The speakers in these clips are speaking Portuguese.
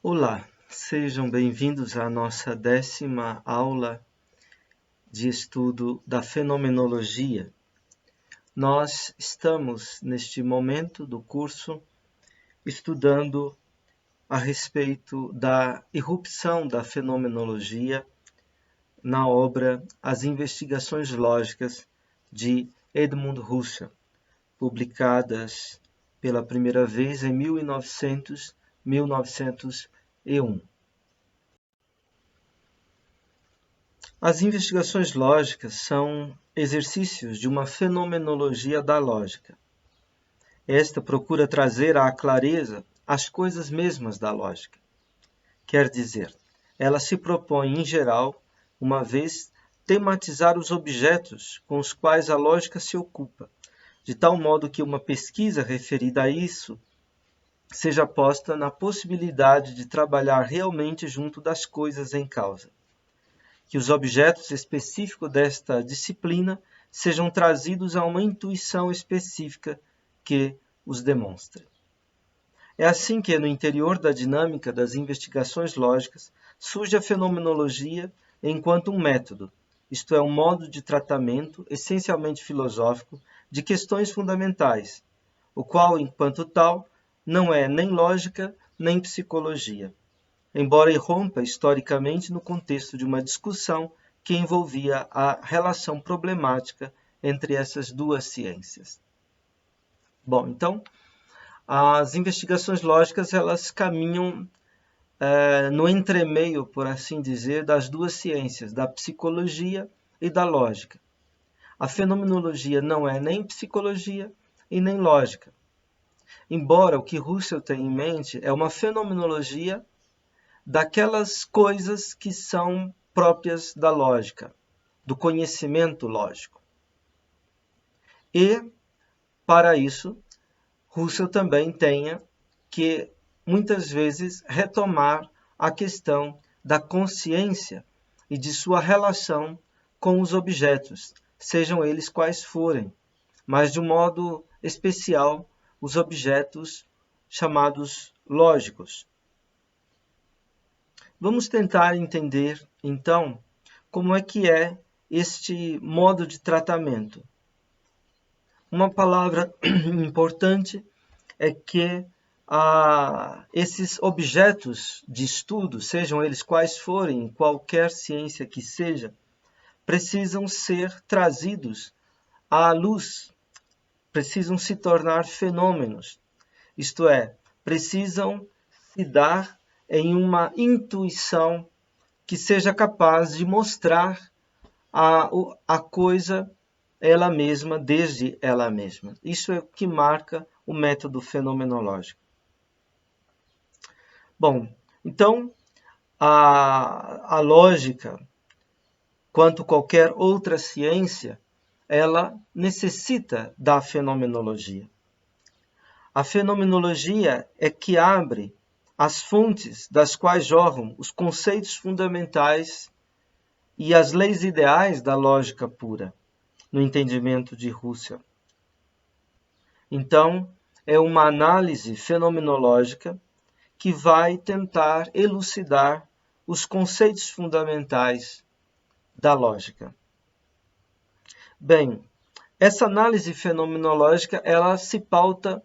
Olá, sejam bem-vindos à nossa 10ª aula de estudo da fenomenologia. Nós estamos, neste momento do curso, estudando a respeito da irrupção da fenomenologia na obra As Investigações Lógicas de Edmund Husserl, publicadas pela primeira vez em 1901. As investigações lógicas são exercícios de uma fenomenologia da lógica. Esta procura trazer à clareza as coisas mesmas da lógica. Quer dizer, ela se propõe, em geral, uma vez, tematizar os objetos com os quais a lógica se ocupa, de tal modo que uma pesquisa referida a isso seja posta na possibilidade de trabalhar realmente junto das coisas em causa. Que os objetos específicos desta disciplina sejam trazidos a uma intuição específica que os demonstre. É assim que, no interior da dinâmica das investigações lógicas, surge a fenomenologia enquanto um método, isto é, um modo de tratamento essencialmente filosófico de questões fundamentais, o qual, enquanto tal, não é nem lógica nem psicologia, embora irrompa historicamente no contexto de uma discussão que envolvia a relação problemática entre essas duas ciências. Bom, então, as investigações lógicas elas caminham no entremeio, por assim dizer, das duas ciências, da psicologia e da lógica. A fenomenologia não é nem psicologia e nem lógica, embora o que Husserl tem em mente é uma fenomenologia daquelas coisas que são próprias da lógica, do conhecimento lógico. E, para isso, Husserl também tenha que, muitas vezes, retomar a questão da consciência e de sua relação com os objetos, sejam eles quais forem, mas de um modo especial, os objetos chamados lógicos. Vamos tentar entender, então, como é que é este modo de tratamento. Uma palavra importante é que esses objetos de estudo, sejam eles quais forem, em qualquer ciência que seja, precisam ser trazidos à luz, precisam se tornar fenômenos, isto é, precisam se dar em uma intuição que seja capaz de mostrar a coisa ela mesma, desde ela mesma. Isso é o que marca o método fenomenológico. Bom, então, a lógica, quanto qualquer outra ciência, ela necessita da fenomenologia. A fenomenologia é que abre as fontes das quais jorram os conceitos fundamentais e as leis ideais da lógica pura, no entendimento de Husserl. Então, é uma análise fenomenológica que vai tentar elucidar os conceitos fundamentais da lógica. Bem, essa análise fenomenológica ela se pauta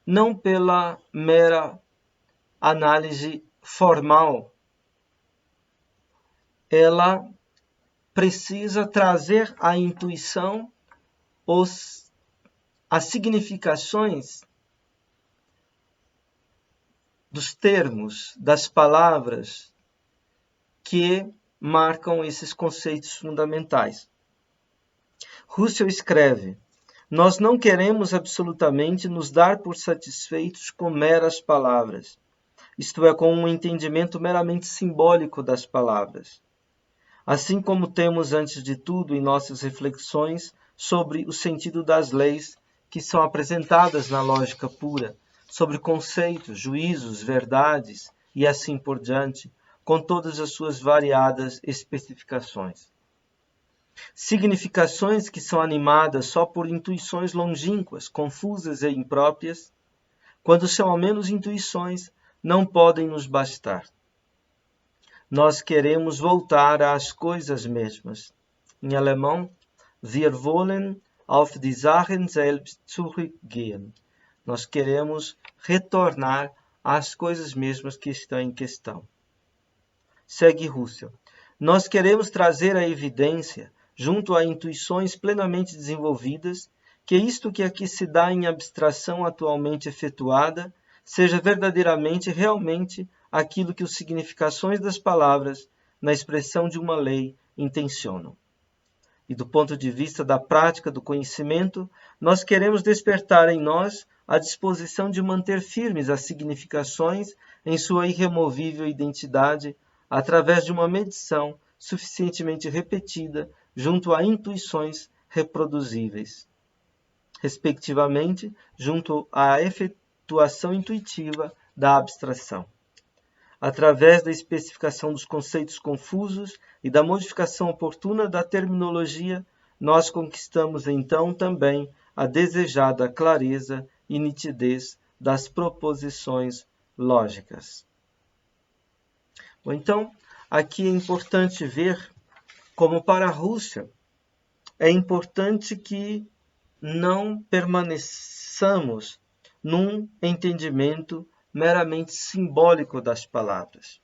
não pela mera análise formal, ela precisa trazer à intuição as significações dos termos, das palavras que marcam esses conceitos fundamentais. Husserl escreve: nós não queremos absolutamente nos dar por satisfeitos com meras palavras, isto é, com um entendimento meramente simbólico das palavras. Assim como temos, antes de tudo, em nossas reflexões sobre o sentido das leis que são apresentadas na lógica pura, sobre conceitos, juízos, verdades e assim por diante, com todas as suas variadas especificações. Significações que são animadas só por intuições longínquas, confusas e impróprias, quando são ao menos intuições, não podem nos bastar. Nós queremos voltar às coisas mesmas. Em alemão, wir wollen auf die Sachen selbst zurückgehen. Nós queremos retornar às coisas mesmas que estão em questão. Segue Russell. Nós queremos trazer à evidência, junto a intuições plenamente desenvolvidas, que isto que aqui se dá em abstração atualmente efetuada, seja verdadeiramente, realmente, aquilo que as significações das palavras, na expressão de uma lei, intencionam. E do ponto de vista da prática do conhecimento, nós queremos despertar em nós a disposição de manter firmes as significações em sua irremovível identidade, através de uma medição suficientemente repetida junto a intuições reproduzíveis, respectivamente, junto à efetuação intuitiva da abstração. Através da especificação dos conceitos confusos e da modificação oportuna da terminologia, nós conquistamos então também a desejada clareza e nitidez das proposições lógicas. Bom, então, aqui é importante ver como para Russell é importante que não permaneçamos num entendimento meramente simbólico das palavras.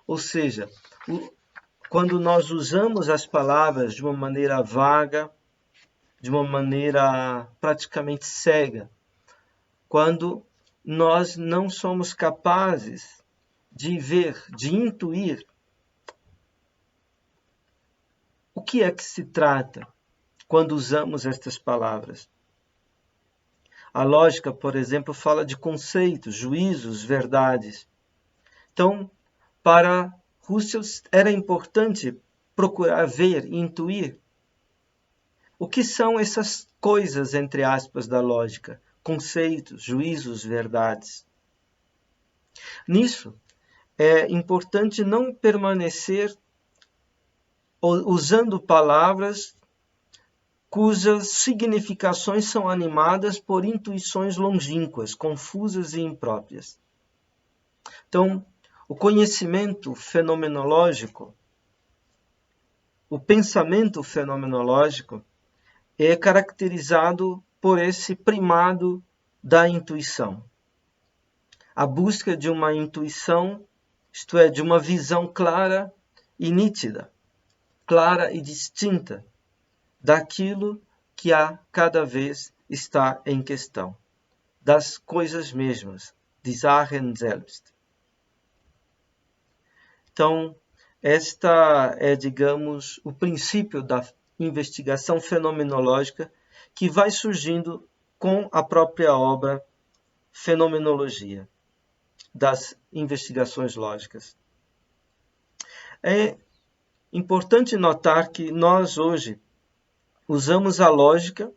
Ou seja, quando nós usamos as palavras de uma maneira vaga, de uma maneira praticamente cega, quando nós não somos capazes de ver, de intuir o que é que se trata quando usamos estas palavras. A lógica, por exemplo, fala de conceitos, juízos, verdades. Então, para Russell era importante procurar ver e intuir o que são essas coisas, entre aspas, da lógica, conceitos, juízos, verdades. Nisso, é importante não permanecer usando palavras cujas significações são animadas por intuições longínquas, confusas e impróprias. Então, o conhecimento fenomenológico, o pensamento fenomenológico é caracterizado por esse primado da intuição. A busca de uma intuição, isto é, de uma visão clara e nítida, clara e distinta, daquilo que a cada vez está em questão, das coisas mesmas, die Sachen selbst. Então, esta é, digamos, o princípio da investigação fenomenológica que vai surgindo com a própria obra Fenomenologia, das investigações lógicas. É importante notar que nós hoje usamos a lógica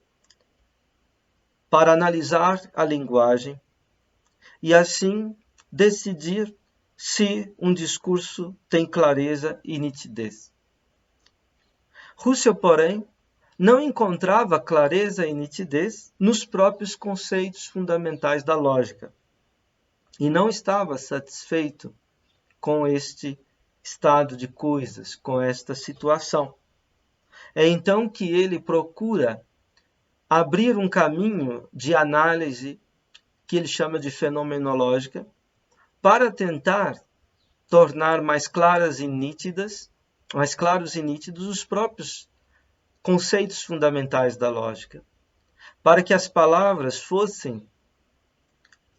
para analisar a linguagem e assim decidir se um discurso tem clareza e nitidez. Russell, porém, não encontrava clareza e nitidez nos próprios conceitos fundamentais da lógica e não estava satisfeito com este estado de coisas, com esta situação. É então que ele procura abrir um caminho de análise que ele chama de fenomenológica para tentar tornar mais claros e nítidos os próprios conceitos fundamentais da lógica, para que as palavras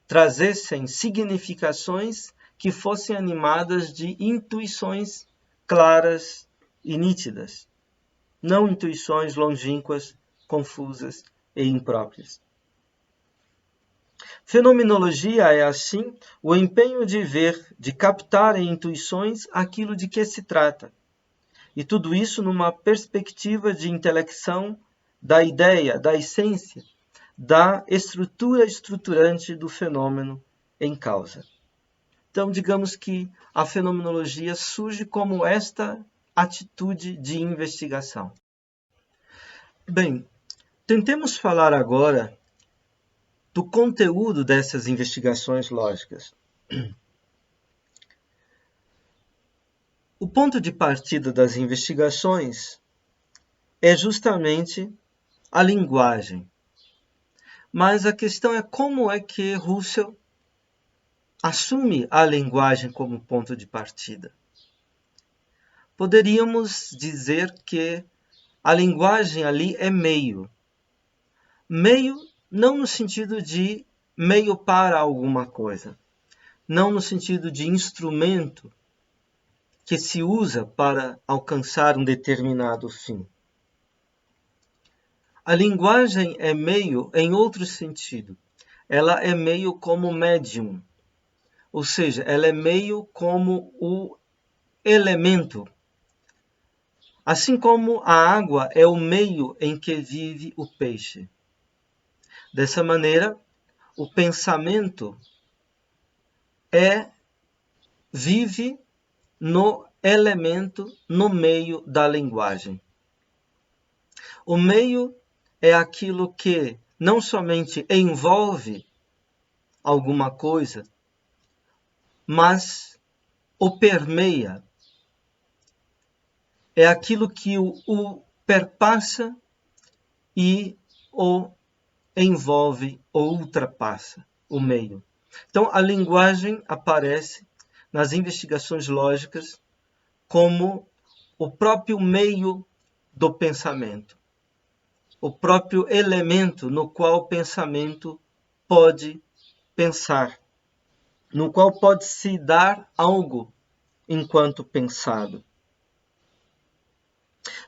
trazessem significações que fossem animadas de intuições claras e nítidas, não intuições longínquas, confusas e impróprias. Fenomenologia é, assim, o empenho de ver, de captar em intuições aquilo de que se trata. E tudo isso numa perspectiva de intelecção da ideia, da essência, da estrutura estruturante do fenômeno em causa. Então, digamos que a fenomenologia surge como esta atitude de investigação. Bem, tentemos falar agora do conteúdo dessas investigações lógicas. O ponto de partida das investigações é justamente a linguagem. Mas a questão é como é que Russell assume a linguagem como ponto de partida. Poderíamos dizer que a linguagem ali é meio. Meio não no sentido de meio para alguma coisa, não no sentido de instrumento que se usa para alcançar um determinado fim. A linguagem é meio em outro sentido. Ela é meio como médium, ou seja, ela é meio como o elemento. Assim como a água é o meio em que vive o peixe. Dessa maneira, o pensamento vive no elemento, no meio da linguagem. O meio é aquilo que não somente envolve alguma coisa, mas o permeia. É aquilo que o perpassa e o envolve ou ultrapassa o meio. Então, a linguagem aparece nas investigações lógicas como o próprio meio do pensamento, o próprio elemento no qual o pensamento pode pensar, no qual pode se dar algo enquanto pensado.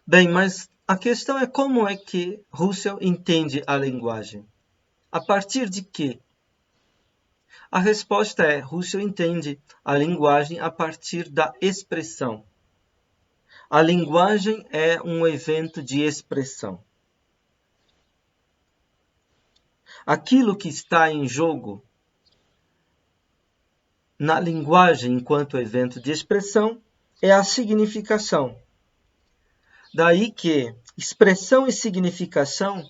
Bem, mas a questão é como é que Russell entende a linguagem? A partir de quê? A resposta é: Russell entende a linguagem a partir da expressão. A linguagem é um evento de expressão. Aquilo que está em jogo na linguagem enquanto evento de expressão é a significação. Daí que expressão e significação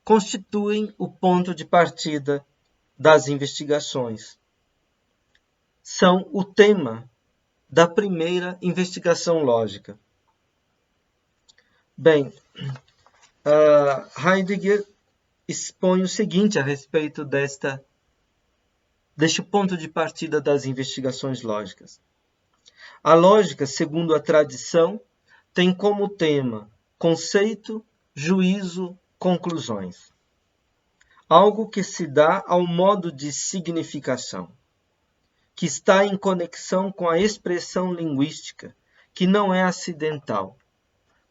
constituem o ponto de partida das investigações. São o tema da primeira investigação lógica. Bem, Heidegger expõe o seguinte a respeito deste ponto de partida das investigações lógicas. A lógica, segundo a tradição, tem como tema conceito, juízo, conclusões. Algo que se dá ao modo de significação, que está em conexão com a expressão linguística, que não é acidental.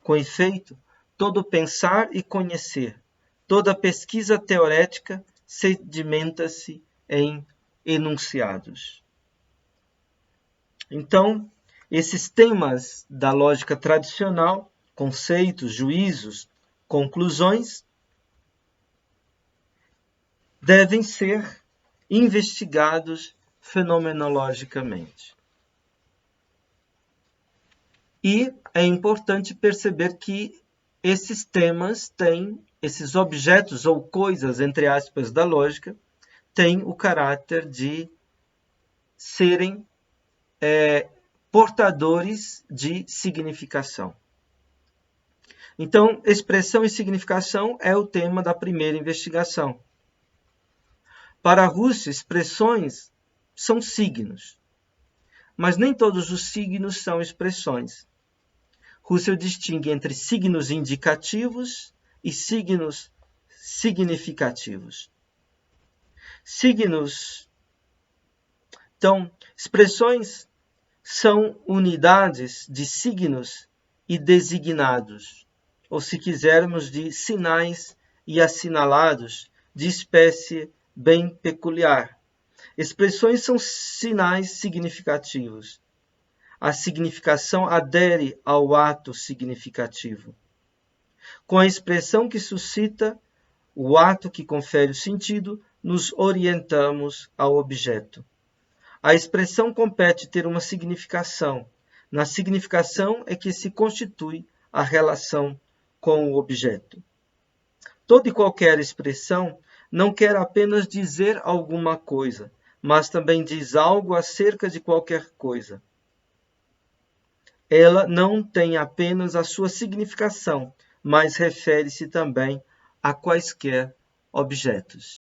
Com efeito, todo pensar e conhecer, toda pesquisa teorética sedimenta-se em enunciados. Então, esses temas da lógica tradicional, conceitos, juízos, conclusões, devem ser investigados fenomenologicamente. E é importante perceber que esses temas têm, esses objetos ou coisas, entre aspas, da lógica, têm o caráter de serem portadores de significação. Então, expressão e significação é o tema da primeira investigação. Para Russell, expressões são signos, mas nem todos os signos são expressões. Russell distingue entre signos indicativos e signos significativos. Então, expressões são unidades de signos e designados, ou se quisermos, de sinais e assinalados de espécie bem peculiar. Expressões são sinais significativos. A significação adere ao ato significativo. Com a expressão que suscita o ato que confere o sentido, nos orientamos ao objeto. A expressão compete ter uma significação. Na significação é que se constitui a relação com o objeto. Toda e qualquer expressão não quer apenas dizer alguma coisa, mas também diz algo acerca de qualquer coisa. ela não tem apenas a sua significação, mas refere-se também a quaisquer objetos.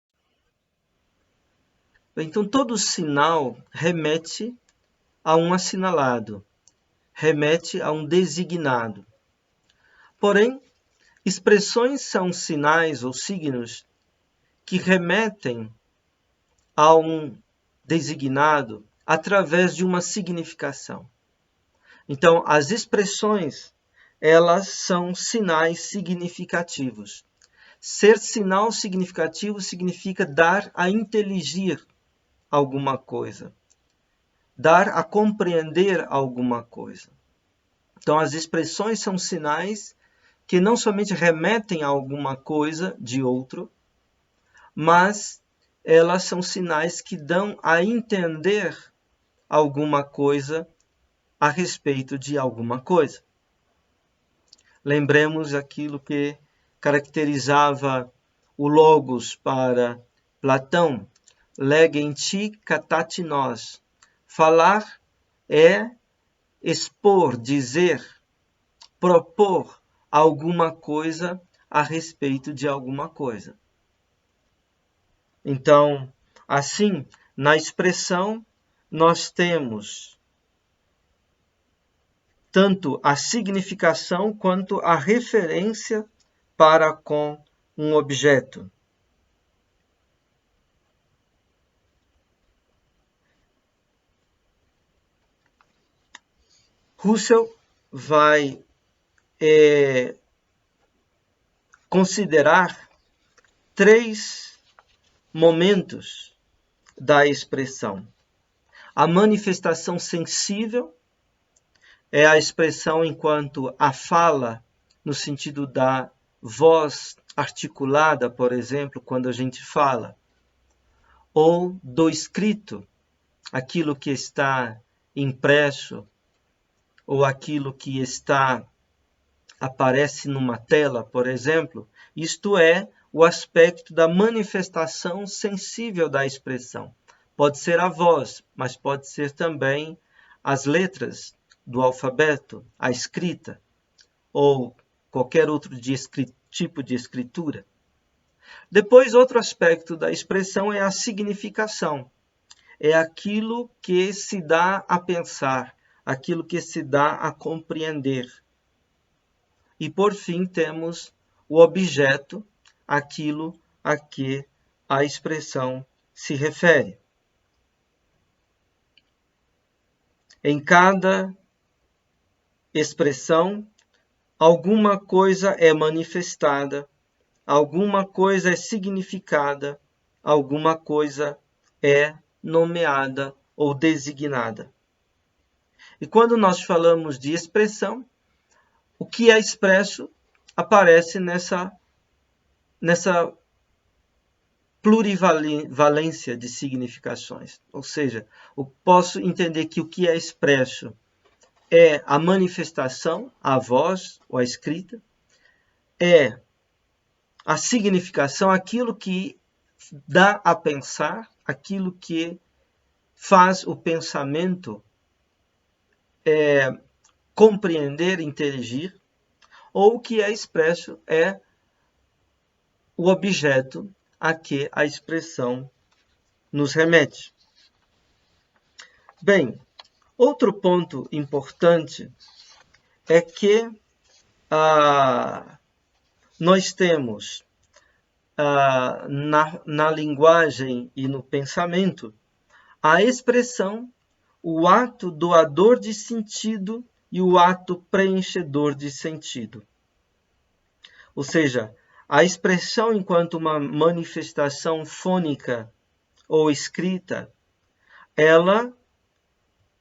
Então, todo sinal remete a um assinalado, remete a um designado. Porém, expressões são sinais ou signos que remetem a um designado através de uma significação. Então, as expressões, elas são sinais significativos. Ser sinal significativo significa dar a inteligir alguma coisa, dar a compreender alguma coisa. Então, as expressões são sinais que não somente remetem a alguma coisa de outro, mas elas são sinais que dão a entender alguma coisa a respeito de alguma coisa. Lembremos aquilo que caracterizava o logos para Platão, legenti katatinos. Falar é expor, dizer, propor alguma coisa a respeito de alguma coisa. Então, assim, na expressão, nós temos tanto a significação quanto a referência para com um objeto. Husserl vai considerar 3 momentos da expressão. A manifestação sensível é a expressão enquanto a fala, no sentido da voz articulada, por exemplo, quando a gente fala, ou do escrito, aquilo que está impresso, ou aquilo que aparece numa tela, por exemplo. Isto é o aspecto da manifestação sensível da expressão. Pode ser a voz, mas pode ser também as letras do alfabeto, a escrita, ou qualquer outro tipo de escritura. Depois, outro aspecto da expressão é a significação. É aquilo que se dá a pensar, aquilo que se dá a compreender. E, por fim, temos o objeto, aquilo a que a expressão se refere. Em cada expressão, alguma coisa é manifestada, alguma coisa é significada, alguma coisa é nomeada ou designada. E quando nós falamos de expressão, o que é expresso aparece nessa plurivalência de significações. Ou seja, eu posso entender que o que é expresso é a manifestação, a voz ou a escrita, é a significação, aquilo que dá a pensar, aquilo que faz o pensamento compreender, inteligir, ou o que é expresso é o objeto a que a expressão nos remete. Bem, outro ponto importante é que nós temos na linguagem e no pensamento a expressão, o ato doador de sentido e o ato preenchedor de sentido. Ou seja, a expressão enquanto uma manifestação fônica ou escrita, ela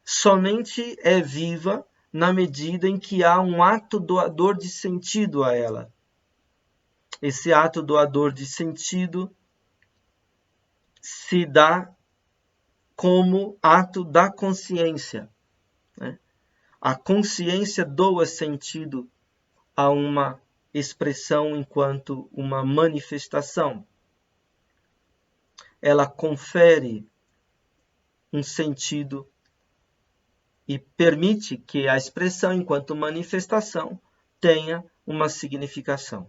somente é viva na medida em que há um ato doador de sentido a ela. Esse ato doador de sentido se dá como ato da consciência, né? A consciência doa sentido a uma expressão enquanto uma manifestação. Ela confere um sentido e permite que a expressão, enquanto manifestação, tenha uma significação.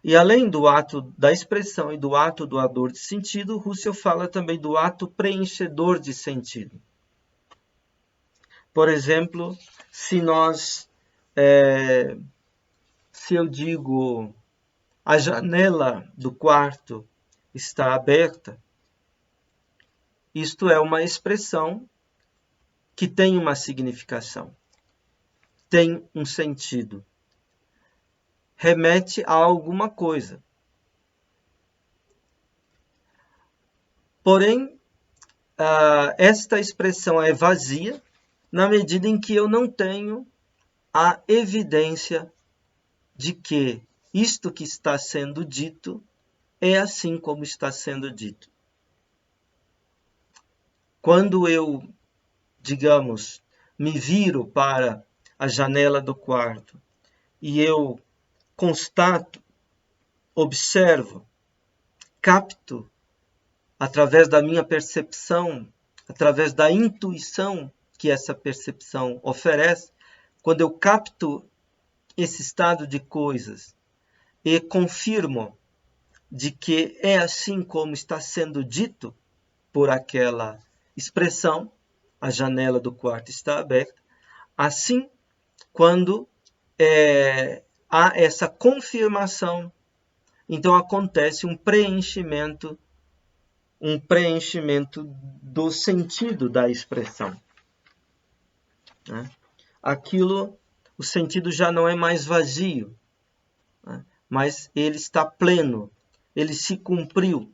E além do ato da expressão e do ato doador de sentido, Russell fala também do ato preenchedor de sentido. Por exemplo, se eu digo a janela do quarto está aberta, isto é uma expressão que tem uma significação, tem um sentido, remete a alguma coisa. Porém, esta expressão é vazia na medida em que eu não tenho a evidência de que isto que está sendo dito é assim como está sendo dito. Quando eu, digamos, me viro para a janela do quarto e eu constato, observo, capto, através da minha percepção, através da intuição que essa percepção oferece, quando eu capto esse estado de coisas e confirmo de que é assim como está sendo dito por aquela expressão, a janela do quarto está aberta, assim, quando há essa confirmação, então acontece um preenchimento do sentido da expressão. Né? O sentido já não é mais vazio, né? Mas ele está pleno, ele se cumpriu.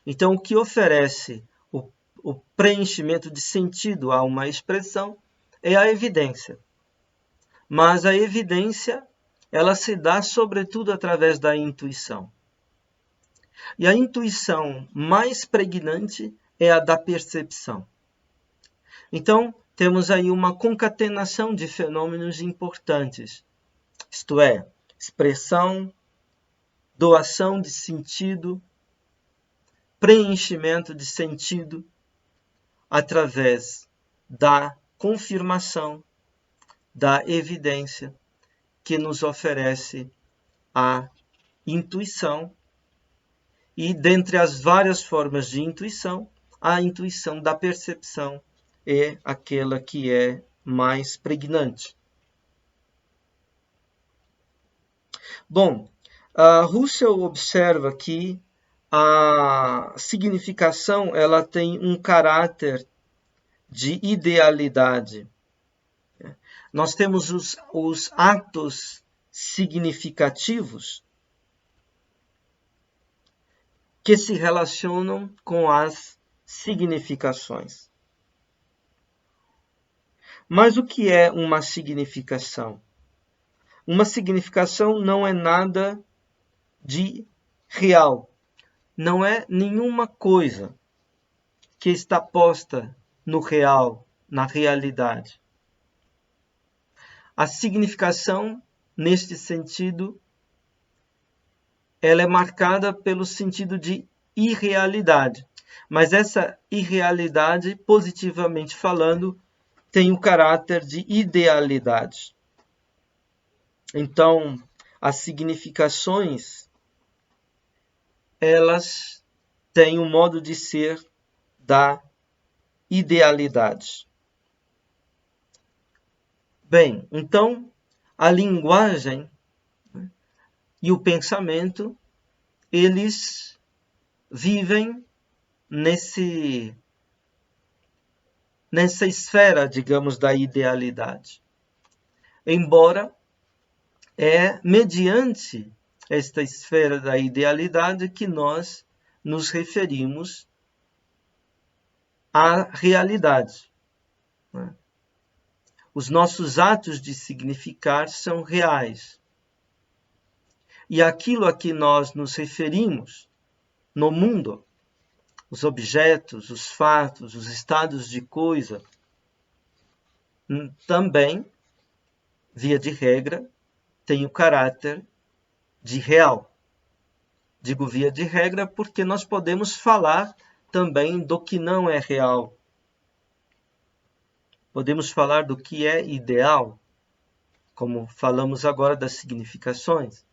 Então, o que oferece o preenchimento de sentido a uma expressão é a evidência. Mas a evidência, ela se dá sobretudo através da intuição. E a intuição mais pregnante é a da percepção. Então, temos aí uma concatenação de fenômenos importantes. Isto é, expressão, doação de sentido, preenchimento de sentido, através da confirmação, da evidência que nos oferece a intuição. E dentre as várias formas de intuição, a intuição da percepção é aquela que é mais pregnante. Bom, Russell observa que a significação ela tem um caráter de idealidade. Nós temos os atos significativos que se relacionam com as significações. Mas o que é uma significação? Uma significação não é nada de real. Não é nenhuma coisa que está posta no real, na realidade. A significação, neste sentido, ela é marcada pelo sentido de irrealidade. Mas essa irrealidade, positivamente falando, tem o caráter de idealidade. Então, as significações, elas têm um modo de ser da idealidade. Bem, então, a linguagem e o pensamento, eles vivem nessa esfera, digamos, da idealidade. Embora é mediante esta esfera da idealidade que nós nos referimos à realidade. Os nossos atos de significar são reais. E aquilo a que nós nos referimos no mundo, os objetos, os fatos, os estados de coisa, também, via de regra, tem o caráter de real. Digo via de regra porque nós podemos falar também do que não é real. Podemos falar do que é ideal, como falamos agora das significações.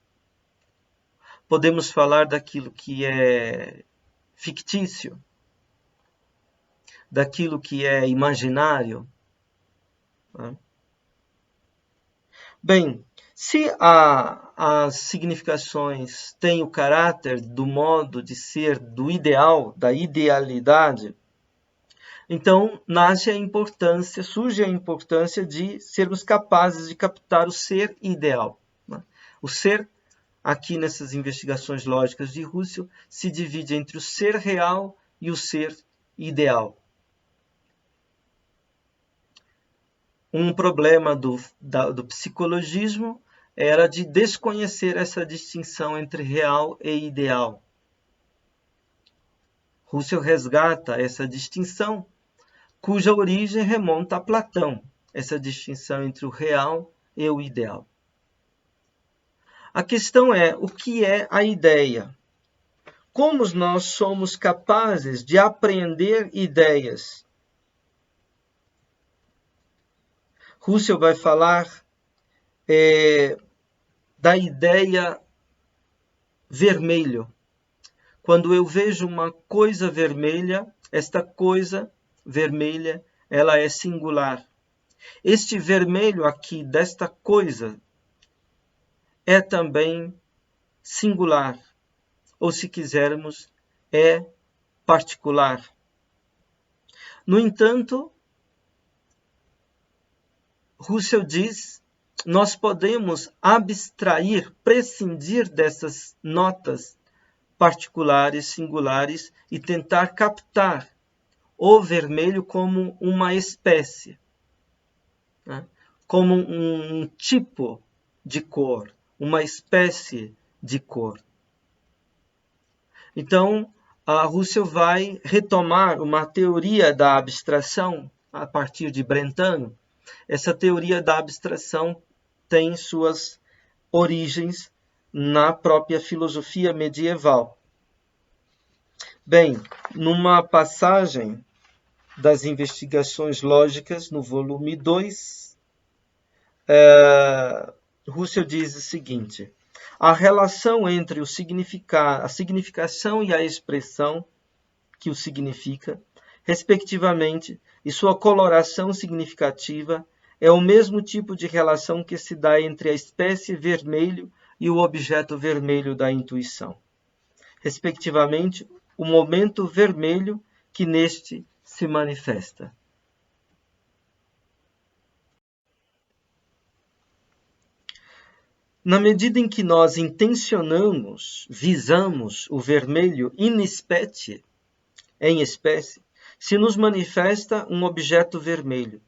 Podemos falar daquilo que é fictício, daquilo que é imaginário. Bem, se as significações têm o caráter do modo de ser do ideal, da idealidade, então surge a importância de sermos capazes de captar o ser ideal. O ser, aqui nessas investigações lógicas de Husserl, se divide entre o ser real e o ser ideal. Um problema do psicologismo era de desconhecer essa distinção entre real e ideal. Husserl resgata essa distinção, cuja origem remonta a Platão, essa distinção entre o real e o ideal. A questão é, o que é a ideia? Como nós somos capazes de apreender ideias? Husserl vai falar da ideia vermelho. Quando eu vejo uma coisa vermelha, esta coisa vermelha, ela é singular. Este vermelho aqui desta coisa é também singular, ou se quisermos, é particular. No entanto, Husserl diz, nós podemos abstrair, prescindir dessas notas particulares, singulares, e tentar captar o vermelho como uma espécie, como um tipo de cor, uma espécie de cor. Então, a Husserl vai retomar uma teoria da abstração a partir de Brentano. Essa teoria da abstração tem suas origens na própria filosofia medieval. Bem, numa passagem das investigações lógicas, no volume 2, Husserl diz o seguinte: a relação entre a significação e a expressão que o significa, respectivamente, e sua coloração significativa é o mesmo tipo de relação que se dá entre a espécie vermelho e o objeto vermelho da intuição, respectivamente, o momento vermelho que neste se manifesta. Na medida em que nós visamos o vermelho in specie, em espécie, se nos manifesta um objeto vermelho.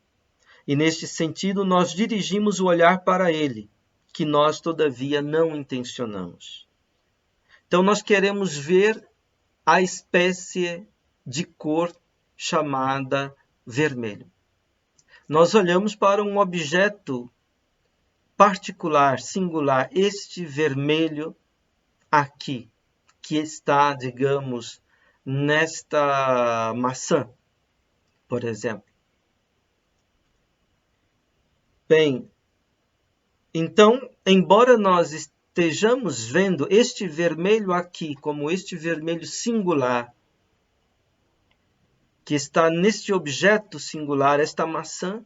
E neste sentido, nós dirigimos o olhar para ele, que nós, todavia, não intencionamos. Então, nós queremos ver a espécie de cor chamada vermelho. Nós olhamos para um objeto particular, singular, este vermelho aqui, que está, digamos, nesta maçã, por exemplo. Bem, então, embora nós estejamos vendo este vermelho aqui como este vermelho singular, que está neste objeto singular, esta maçã,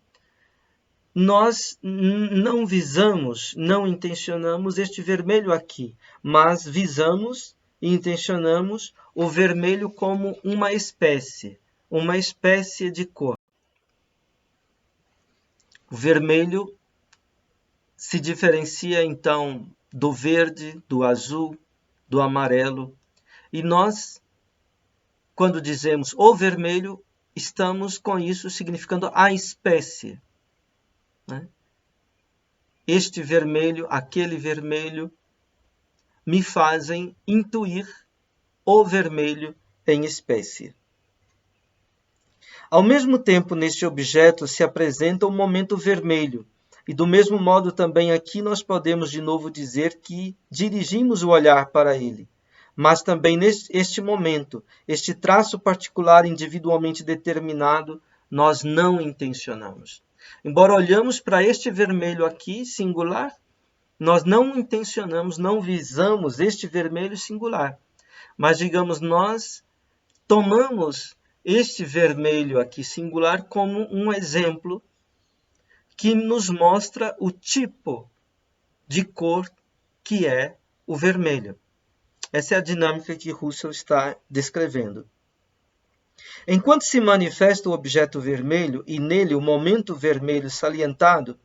nós não visamos, não intencionamos este vermelho aqui, mas visamos e intencionamos o vermelho como uma espécie de cor. O vermelho se diferencia, então, do verde, do azul, do amarelo. E nós, quando dizemos o vermelho, estamos com isso significando a espécie. Este vermelho, aquele vermelho, me fazem intuir o vermelho em espécie. Ao mesmo tempo, neste objeto se apresenta o momento vermelho, e do mesmo modo também aqui nós podemos de novo dizer que dirigimos o olhar para ele. Mas também neste momento, este traço particular individualmente determinado nós não intencionamos. Embora olhamos para este vermelho aqui, singular, nós não intencionamos, não visamos este vermelho singular. Mas, digamos, nós tomamos este vermelho aqui singular como um exemplo que nos mostra o tipo de cor que é o vermelho. Essa é a dinâmica que Russell está descrevendo. Enquanto se manifesta o objeto vermelho e nele o momento vermelho salientado,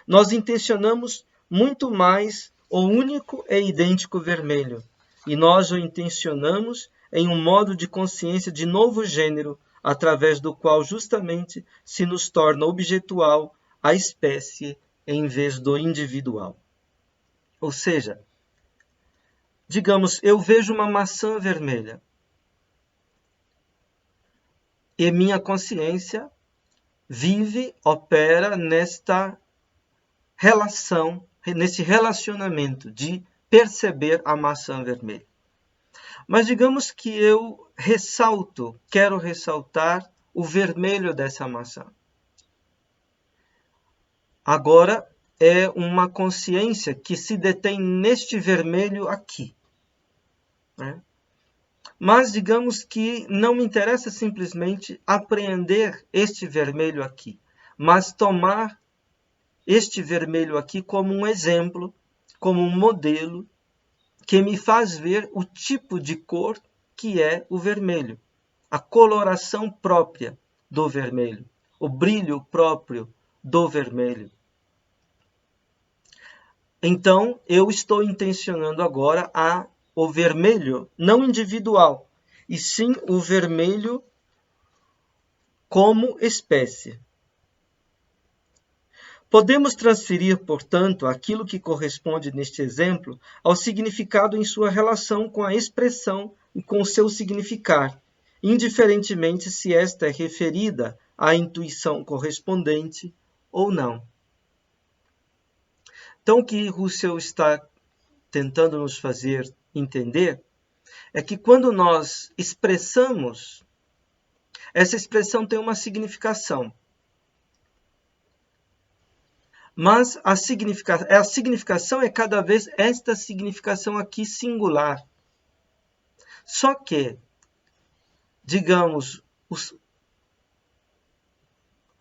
nós intencionamos muito mais o único e idêntico vermelho, e nós o intencionamos em um modo de consciência de novo gênero, através do qual justamente se nos torna objetual a espécie em vez do individual. Ou seja, digamos, eu vejo uma maçã vermelha e minha consciência vive, opera nesta relação, nesse relacionamento de perceber a maçã vermelha. Mas digamos que eu quero ressaltar o vermelho dessa maçã. Agora é uma consciência que se detém neste vermelho aqui, né? Mas digamos que não me interessa simplesmente apreender este vermelho aqui, mas tomar este vermelho aqui como um exemplo, como um modelo, que me faz ver o tipo de cor que é o vermelho, a coloração própria do vermelho, o brilho próprio do vermelho. Então, eu estou intencionando agora o vermelho não individual, e sim o vermelho como espécie. Podemos transferir, portanto, aquilo que corresponde neste exemplo ao significado em sua relação com a expressão e com o seu significar, indiferentemente se esta é referida à intuição correspondente ou não. Então, o que Russell está tentando nos fazer entender é que quando nós expressamos, essa expressão tem uma significação. Mas a significação é cada vez esta significação aqui singular. Só que, digamos,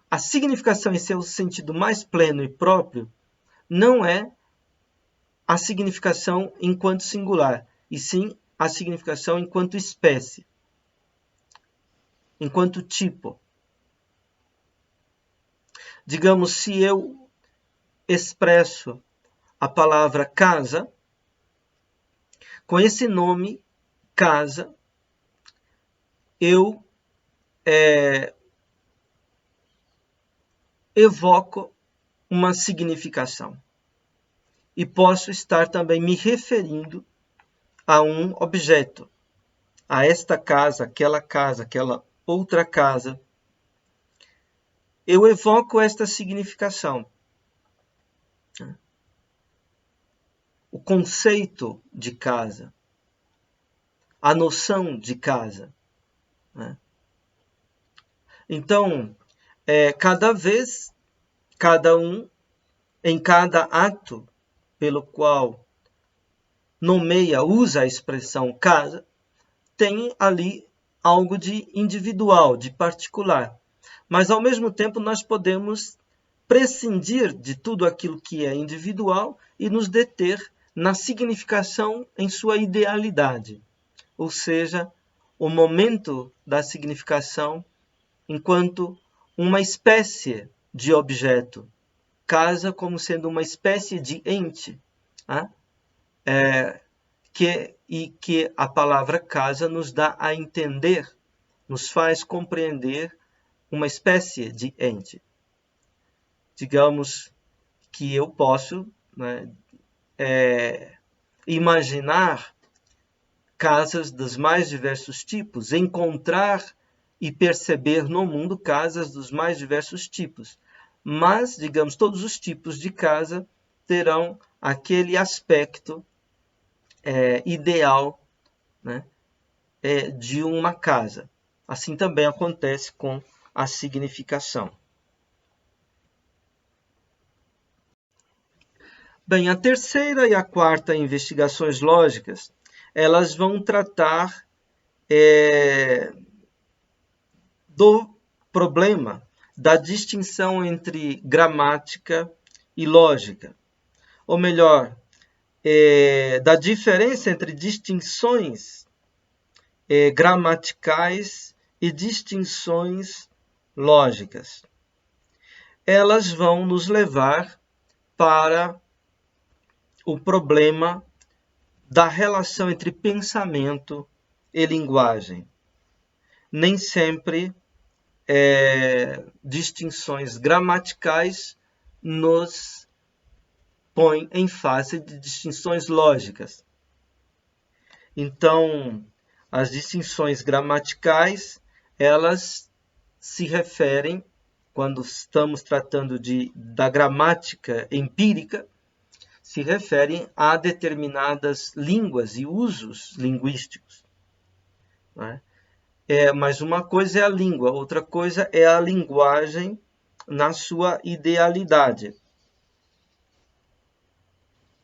a significação em seu sentido mais pleno e próprio não é a significação enquanto singular, e sim a significação enquanto espécie, enquanto tipo. Digamos, se eu expresso a palavra casa, com esse nome, casa, eu evoco uma significação. E posso estar também me referindo a um objeto, a esta casa, aquela outra casa. Eu evoco esta significação. O conceito de casa, a noção de casa, né? Então, cada vez, cada um, em cada ato pelo qual nomeia, usa a expressão casa, tem ali algo de individual, de particular. Mas, ao mesmo tempo, nós podemos prescindir de tudo aquilo que é individual e nos deter na significação em sua idealidade, ou seja, o momento da significação enquanto uma espécie de objeto, casa como sendo uma espécie de ente, né? Que a palavra casa nos dá a entender, nos faz compreender uma espécie de ente. Digamos que eu posso, né, imaginar casas dos mais diversos tipos, encontrar e perceber no mundo casas dos mais diversos tipos. Mas, digamos, todos os tipos de casa terão aquele aspecto ideal, né, de uma casa. Assim também acontece com a significação. Bem, a terceira e a quarta investigações lógicas, elas vão tratar do problema da distinção entre gramática e lógica. Ou melhor, da diferença entre distinções gramaticais e distinções lógicas. Elas vão nos levar para o problema da relação entre pensamento e linguagem. Nem sempre distinções gramaticais nos põem em face de distinções lógicas. Então, as distinções gramaticais, elas se referem, quando estamos tratando da gramática empírica, se referem a determinadas línguas e usos linguísticos. Né? Mas uma coisa é a língua, outra coisa é a linguagem na sua idealidade.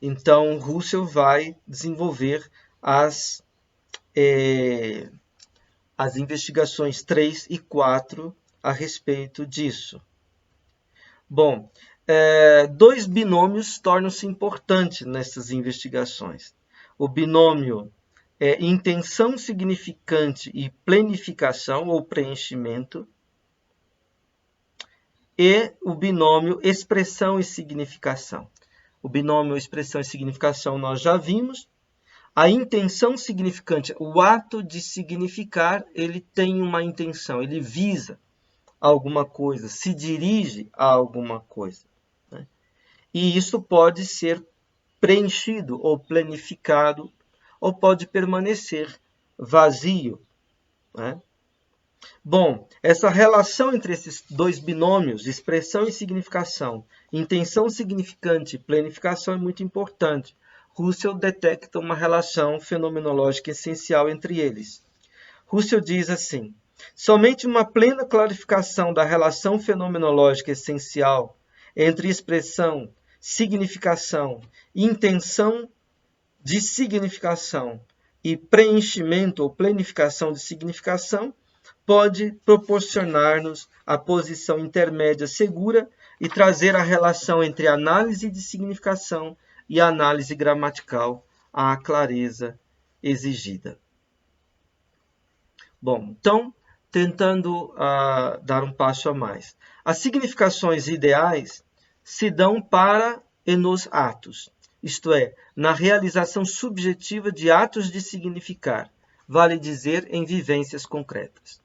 Então, Russell vai desenvolver as investigações 3 e 4 a respeito disso. Bom, dois binômios tornam-se importantes nessas investigações. O binômio intenção significante e planificação ou preenchimento, e o binômio expressão e significação. O binômio expressão e significação nós já vimos. A intenção significante, o ato de significar, ele tem uma intenção, ele visa alguma coisa, se dirige a alguma coisa. Né? E isso pode ser preenchido ou planificado, ou pode permanecer vazio. Né? Bom, essa relação entre esses dois binômios, expressão e significação, intenção significante e planificação é muito importante. Russell detecta uma relação fenomenológica essencial entre eles. Russell diz assim: somente uma plena clarificação da relação fenomenológica essencial entre expressão, significação, intenção de significação e preenchimento ou planificação de significação pode proporcionar-nos a posição intermédia segura e trazer a relação entre análise de significação e análise gramatical à clareza exigida. Bom, então, tentando dar um passo a mais. As significações ideais se dão para e nos atos, isto é, na realização subjetiva de atos de significar, vale dizer, em vivências concretas.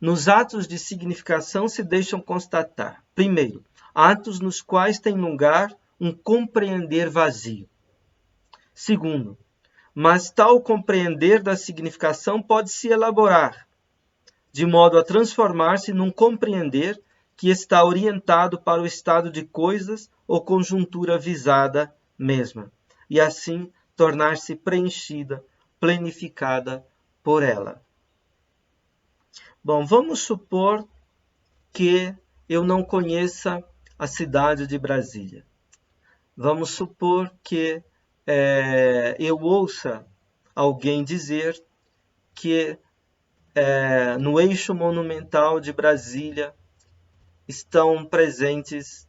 Nos atos de significação se deixam constatar, primeiro, atos nos quais tem lugar um compreender vazio. Segundo, mas tal compreender da significação pode se elaborar, de modo a transformar-se num compreender que está orientado para o estado de coisas ou conjuntura visada mesma, e assim tornar-se preenchida, planificada por ela. Bom, vamos supor que eu não conheça a cidade de Brasília. Vamos supor que eu ouça alguém dizer que no eixo monumental de Brasília estão presentes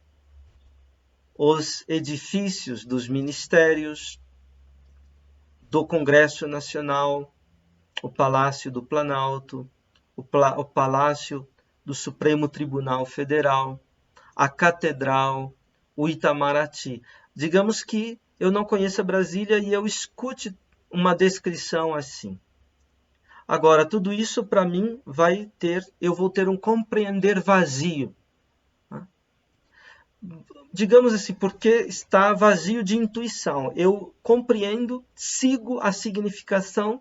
os edifícios dos ministérios, do Congresso Nacional, o Palácio do Planalto, o Palácio do Supremo Tribunal Federal, a Catedral, o Itamaraty. Digamos que eu não conheço Brasília e eu escute uma descrição assim. Agora, tudo isso para mim eu vou ter um compreender vazio. Digamos assim, porque está vazio de intuição. Eu compreendo, sigo a significação,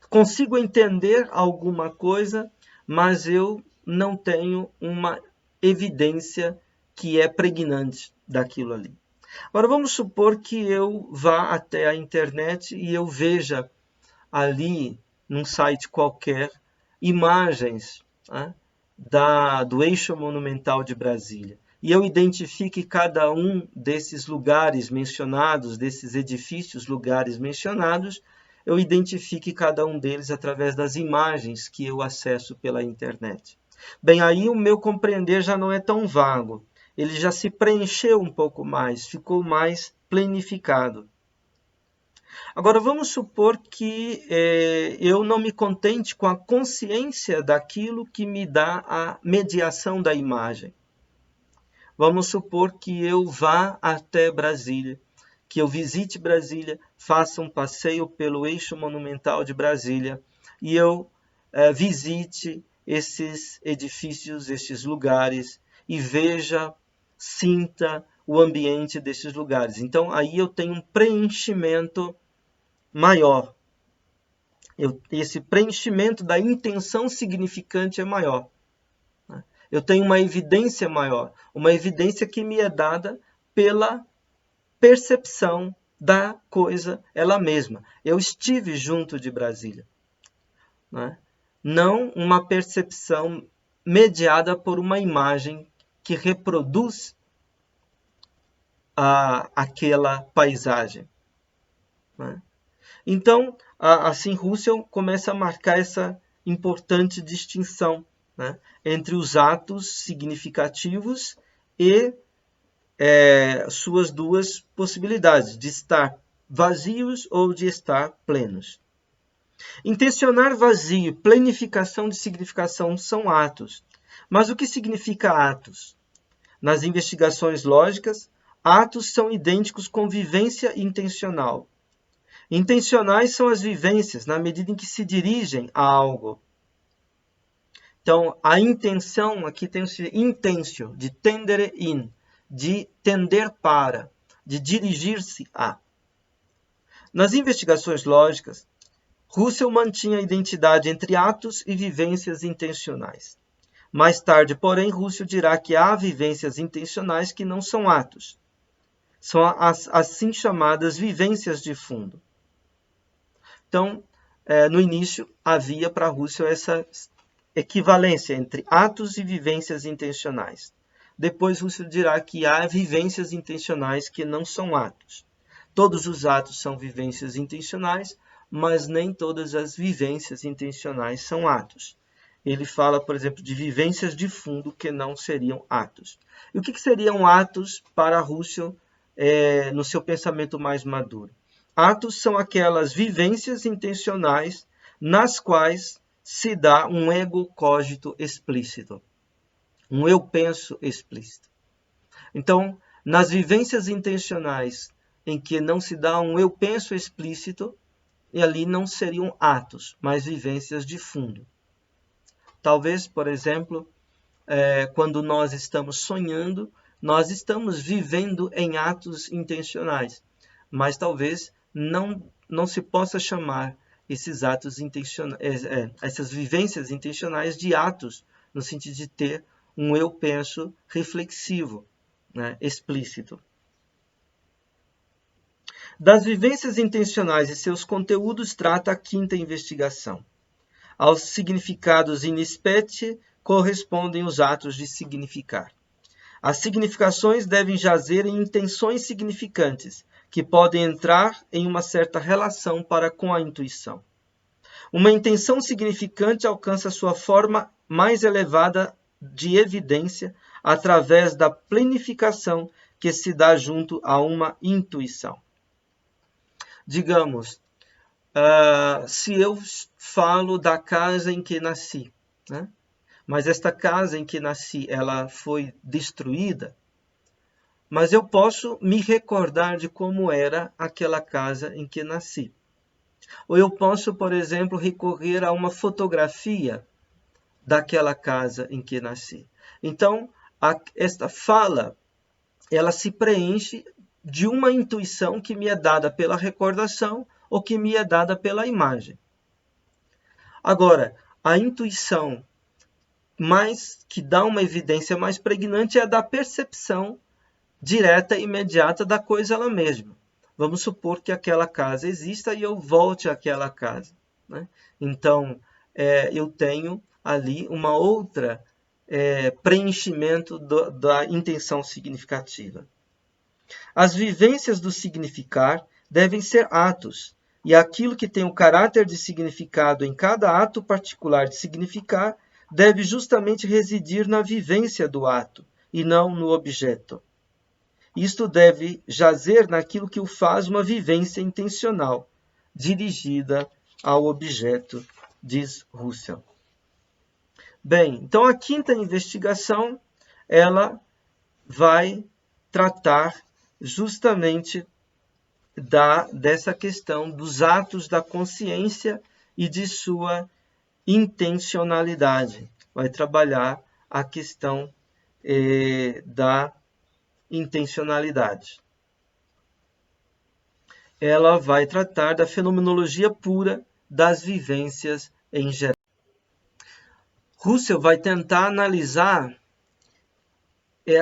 consigo entender alguma coisa, mas eu não tenho uma evidência que é pregnante daquilo ali. Agora vamos supor que eu vá até a internet e eu veja ali, num site qualquer, imagens né, do eixo monumental de Brasília, e eu identifique cada um desses lugares mencionados, desses edifícios, lugares mencionados, eu identifique cada um deles através das imagens que eu acesso pela internet. Bem, aí o meu compreender já não é tão vago, ele já se preencheu um pouco mais, ficou mais planificado. Agora, vamos supor que eu não me contente com a consciência daquilo que me dá a mediação da imagem. Vamos supor que eu vá até Brasília, que eu visite Brasília, faça um passeio pelo eixo monumental de Brasília e eu visite esses edifícios, esses lugares e veja, sinta o ambiente desses lugares. Então, aí eu tenho um preenchimento maior. Esse preenchimento da intenção significante é maior. Eu tenho uma evidência maior, uma evidência que me é dada pela percepção da coisa ela mesma. Eu estive junto de Brasília. Não uma percepção mediada por uma imagem que reproduz aquela paisagem. Então, assim, Russell começa a marcar essa importante distinção, entre os atos significativos e suas duas possibilidades, de estar vazios ou de estar plenos. Intencionar vazio e planificação de significação são atos. Mas o que significa atos? Nas investigações lógicas, atos são idênticos com vivência intencional. Intencionais são as vivências, na medida em que se dirigem a algo. Então, a intenção, aqui tem o intentio, de tendere in, de tender para, de dirigir-se a. Nas investigações lógicas, Russell mantinha a identidade entre atos e vivências intencionais. Mais tarde, porém, Russell dirá que há vivências intencionais que não são atos. São as assim chamadas vivências de fundo. Então, no início, havia para Russell essa equivalência entre atos e vivências intencionais. Depois, Russell dirá que há vivências intencionais que não são atos. Todos os atos são vivências intencionais, mas nem todas as vivências intencionais são atos. Ele fala, por exemplo, de vivências de fundo que não seriam atos. E o que seriam atos para Russell no seu pensamento mais maduro? Atos são aquelas vivências intencionais nas quais se dá um ego cogito explícito, um eu penso explícito. Então, nas vivências intencionais em que não se dá um eu penso explícito, e ali não seriam atos, mas vivências de fundo. Talvez, por exemplo, quando nós estamos sonhando, nós estamos vivendo em atos intencionais, mas talvez não se possa chamar esses atos intencionais, essas vivências intencionais de atos, no sentido de ter um eu penso reflexivo, explícito. Das vivências intencionais e seus conteúdos trata a quinta investigação. Aos significados in specie correspondem os atos de significar. As significações devem jazer em intenções significantes, que podem entrar em uma certa relação para com a intuição. Uma intenção significante alcança sua forma mais elevada de evidência através da planificação que se dá junto a uma intuição. Digamos, se eu falo da casa em que nasci, mas esta casa em que nasci ela foi destruída, mas eu posso me recordar de como era aquela casa em que nasci. Ou eu posso, por exemplo, recorrer a uma fotografia daquela casa em que nasci. Então, esta fala, ela se preenche de uma intuição que me é dada pela recordação ou que me é dada pela imagem. Agora, a intuição que dá uma evidência mais pregnante é a da percepção direta e imediata da coisa ela mesma. Vamos supor que aquela casa exista e eu volte àquela casa. Então, eu tenho ali uma outra preenchimento da intenção significativa. As vivências do significar devem ser atos, e aquilo que tem o caráter de significado em cada ato particular de significar deve justamente residir na vivência do ato, e não no objeto. Isto deve jazer naquilo que o faz uma vivência intencional, dirigida ao objeto, diz Husserl. Bem, então a quinta investigação, ela vai tratar justamente dessa questão dos atos da consciência e de sua intencionalidade. Vai trabalhar a questão da intencionalidade. Ela vai tratar da fenomenologia pura das vivências em geral. Husserl vai tentar analisar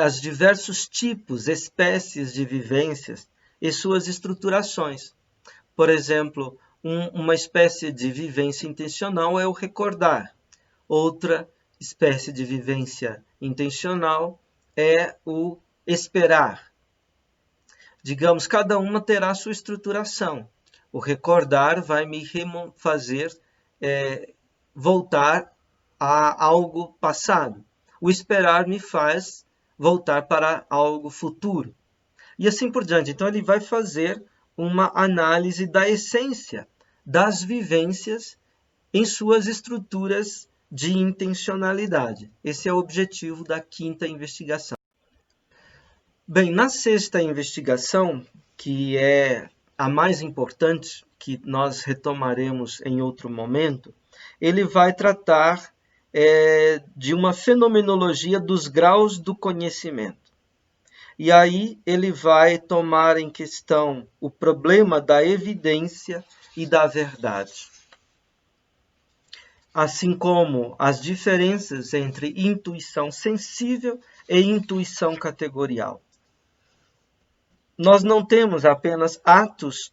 os diversos tipos, espécies de vivências e suas estruturações. Por exemplo, uma espécie de vivência intencional é o recordar. Outra espécie de vivência intencional é o esperar. Digamos, cada uma terá sua estruturação. O recordar vai me fazer voltar a algo passado. O esperar me faz voltar para algo futuro. E assim por diante. Então, ele vai fazer uma análise da essência das vivências em suas estruturas de intencionalidade. Esse é o objetivo da quinta investigação. Bem, na sexta investigação, que é a mais importante, que nós retomaremos em outro momento, ele vai tratar de uma fenomenologia dos graus do conhecimento. E aí ele vai tomar em questão o problema da evidência e da verdade, assim como as diferenças entre intuição sensível e intuição categorial. Nós não temos apenas atos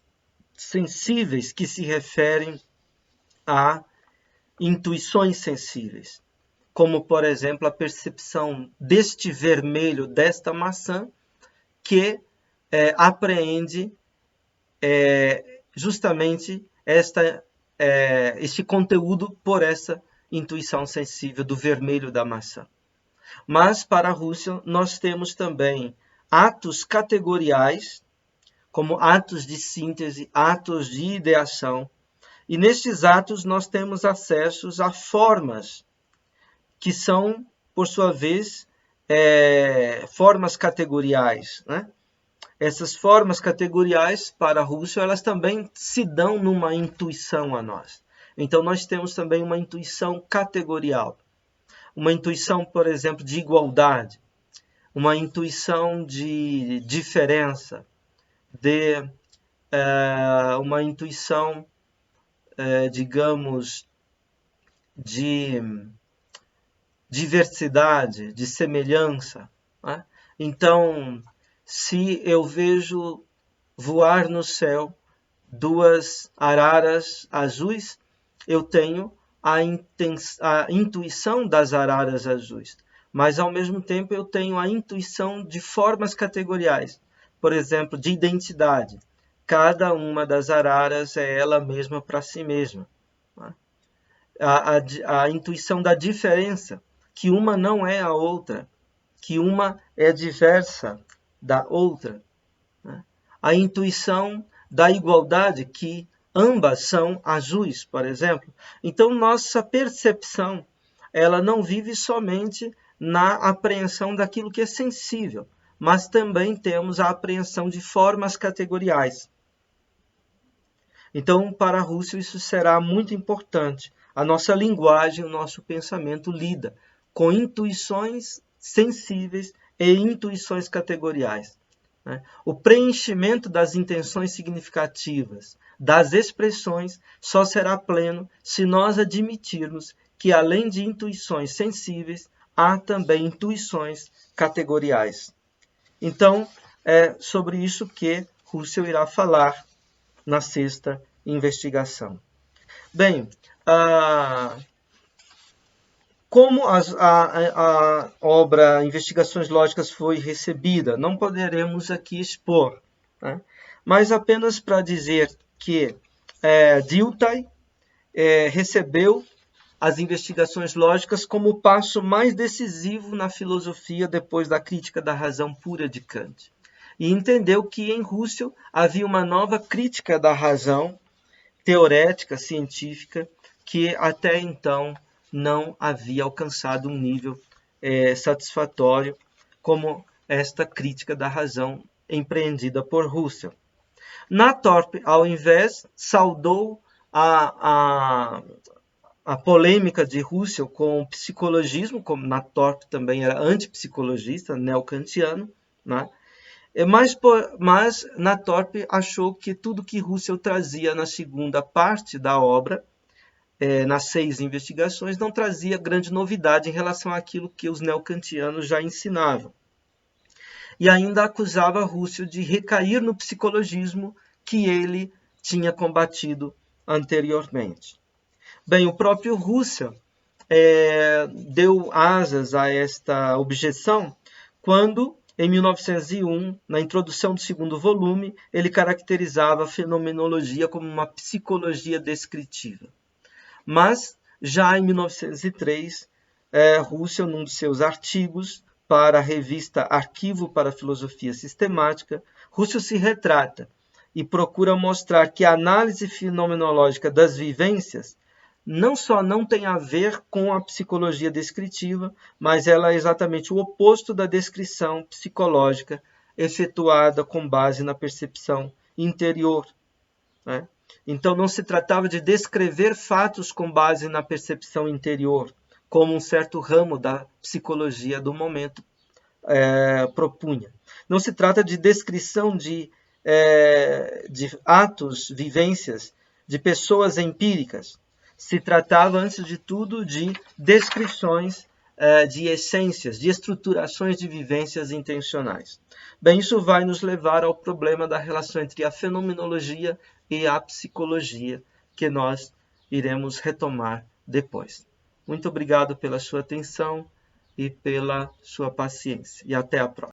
sensíveis que se referem a intuições sensíveis, como, por exemplo, a percepção deste vermelho, desta maçã, que apreende justamente este conteúdo por essa intuição sensível do vermelho da maçã. Mas, para Husserl, nós temos também atos categoriais, como atos de síntese, atos de ideação. E nestes atos nós temos acessos a formas que são, por sua vez, formas categoriais, né? Essas formas categoriais, para Husserl, elas também se dão numa intuição a nós. Então, nós temos também uma intuição categorial. Uma intuição, por exemplo, de igualdade. Uma intuição de diferença. Uma intuição, digamos, de diversidade, de semelhança, né? Então, se eu vejo voar no céu duas araras azuis, eu tenho a intuição das araras azuis, mas ao mesmo tempo eu tenho a intuição de formas categoriais, por exemplo, de identidade. Cada uma das araras é ela mesma para si mesma. A intuição da diferença, que uma não é a outra, que uma é diversa da outra. A intuição da igualdade, que ambas são azuis, por exemplo. Então, nossa percepção, ela não vive somente na apreensão daquilo que é sensível, mas também temos a apreensão de formas categoriais. Então, para Husserl, isso será muito importante. A nossa linguagem, o nosso pensamento lida com intuições sensíveis e intuições categoriais. O preenchimento das intenções significativas, das expressões, só será pleno se nós admitirmos que, além de intuições sensíveis, há também intuições categoriais. Então, é sobre isso que Husserl irá falar na sexta investigação. Bem, Como a obra Investigações Lógicas foi recebida, não poderemos aqui expor, né? Mas apenas para dizer que Dilthey recebeu as investigações lógicas como o passo mais decisivo na filosofia depois da crítica da razão pura de Kant. E entendeu que em Husserl havia uma nova crítica da razão teorética, científica, que até então não havia alcançado um nível satisfatório como esta crítica da razão empreendida por Husserl. Nathorpe, ao invés, saudou a polêmica de Husserl com o psicologismo, como Nathorpe também era antipsicologista, neocantiano, né? Mas Nathorpe achou que tudo que Husserl trazia na segunda parte da obra, nas 6 investigações, não trazia grande novidade em relação àquilo que os neocantianos já ensinavam. E ainda acusava Husserl de recair no psicologismo que ele tinha combatido anteriormente. Bem, o próprio Husserl deu asas a esta objeção quando, em 1901, na introdução do segundo volume, ele caracterizava a fenomenologia como uma psicologia descritiva. Mas, já em 1903, Husserl, num de seus artigos para a revista Arquivo para a Filosofia Sistemática, Husserl se retrata e procura mostrar que a análise fenomenológica das vivências não só não tem a ver com a psicologia descritiva, mas ela é exatamente o oposto da descrição psicológica efetuada com base na percepção interior, né? Então não se tratava de descrever fatos com base na percepção interior, como um certo ramo da psicologia do momento propunha. Não se trata de descrição de atos, vivências, de pessoas empíricas. Se tratava, antes de tudo, de descrições de essências, de estruturações de vivências intencionais. Bem, isso vai nos levar ao problema da relação entre a fenomenologia e a psicologia, que nós iremos retomar depois. Muito obrigado pela sua atenção e pela sua paciência. E até a próxima.